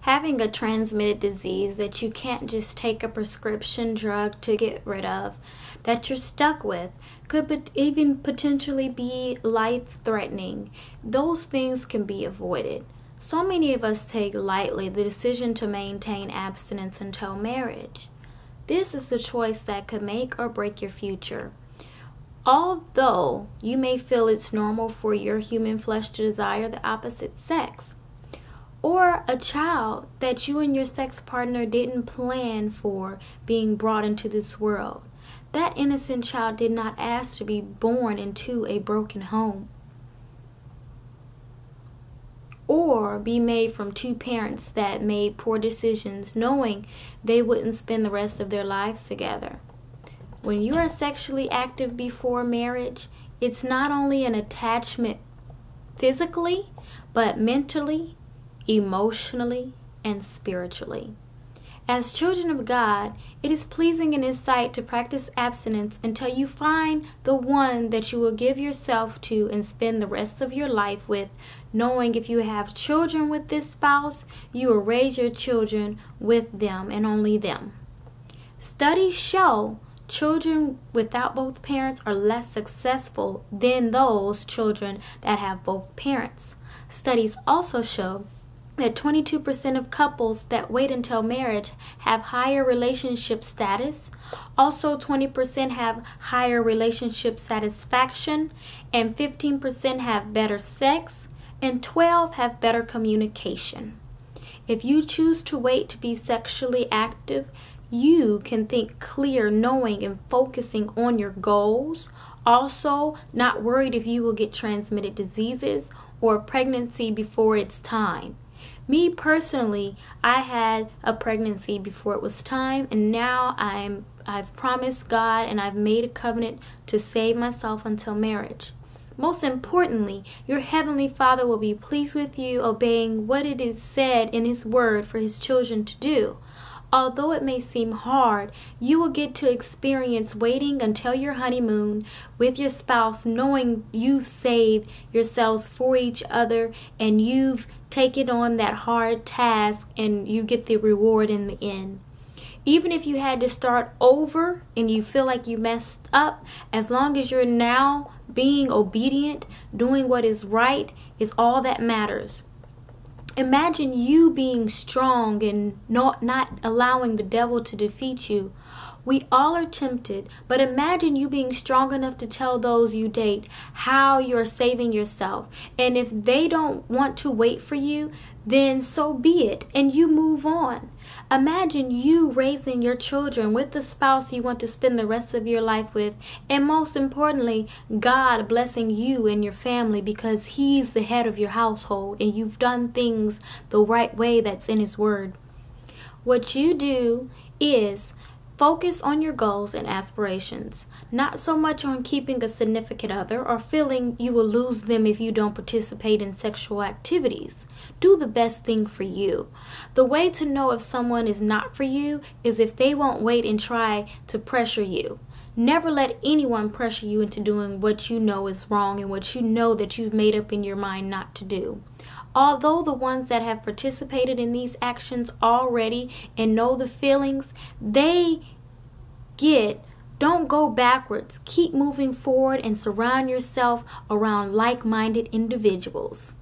Having a transmitted disease that you can't just take a prescription drug to get rid of, that you're stuck with, could even potentially be life-threatening. Those things can be avoided. So many of us take lightly the decision to maintain abstinence until marriage. This is the choice that could make or break your future. Although you may feel it's normal for your human flesh to desire the opposite sex, or a child that you and your sex partner didn't plan for being brought into this world. That innocent child did not ask to be born into a broken home, or be made from two parents that made poor decisions knowing they wouldn't spend the rest of their lives together. When you are sexually active before marriage, it's not only an attachment physically, but mentally, emotionally, and spiritually. As children of God, it is pleasing in His sight to practice abstinence until you find the one that you will give yourself to and spend the rest of your life with, knowing if you have children with this spouse, you will raise your children with them and only them. Studies show children without both parents are less successful than those children that have both parents. Studies also show that 22% of couples that wait until marriage have higher relationship status. Also, 20% have higher relationship satisfaction, and 15% have better sex, and 12% have better communication. If you choose to wait to be sexually active, you can think clear, knowing and focusing on your goals. Also, not worried if you will get transmitted diseases or pregnancy before it's time. Me personally, I had a pregnancy before it was time, and now I've promised God and I've made a covenant to save myself until marriage. Most importantly, your Heavenly Father will be pleased with you obeying what it is said in His Word for His children to do. Although it may seem hard, you will get to experience waiting until your honeymoon with your spouse, knowing you've saved yourselves for each other and you've taken on that hard task and you get the reward in the end. Even if you had to start over and you feel like you messed up, as long as you're now being obedient, doing what is right, is all that matters. Imagine you being strong and not allowing the devil to defeat you. We all are tempted, but imagine you being strong enough to tell those you date how you're saving yourself. And if they don't want to wait for you, then so be it, and you move on. Imagine you raising your children with the spouse you want to spend the rest of your life with, and most importantly, God blessing you and your family because He's the head of your household and you've done things the right way that's in His Word. What you do is focus on your goals and aspirations, not so much on keeping a significant other or feeling you will lose them if you don't participate in sexual activities. Do the best thing for you. The way to know if someone is not for you is if they won't wait and try to pressure you. Never let anyone pressure you into doing what you know is wrong and what you know that you've made up in your mind not to do. Although the ones that have participated in these actions already and know the feelings they get, don't go backwards. Keep moving forward and surround yourself around like-minded individuals.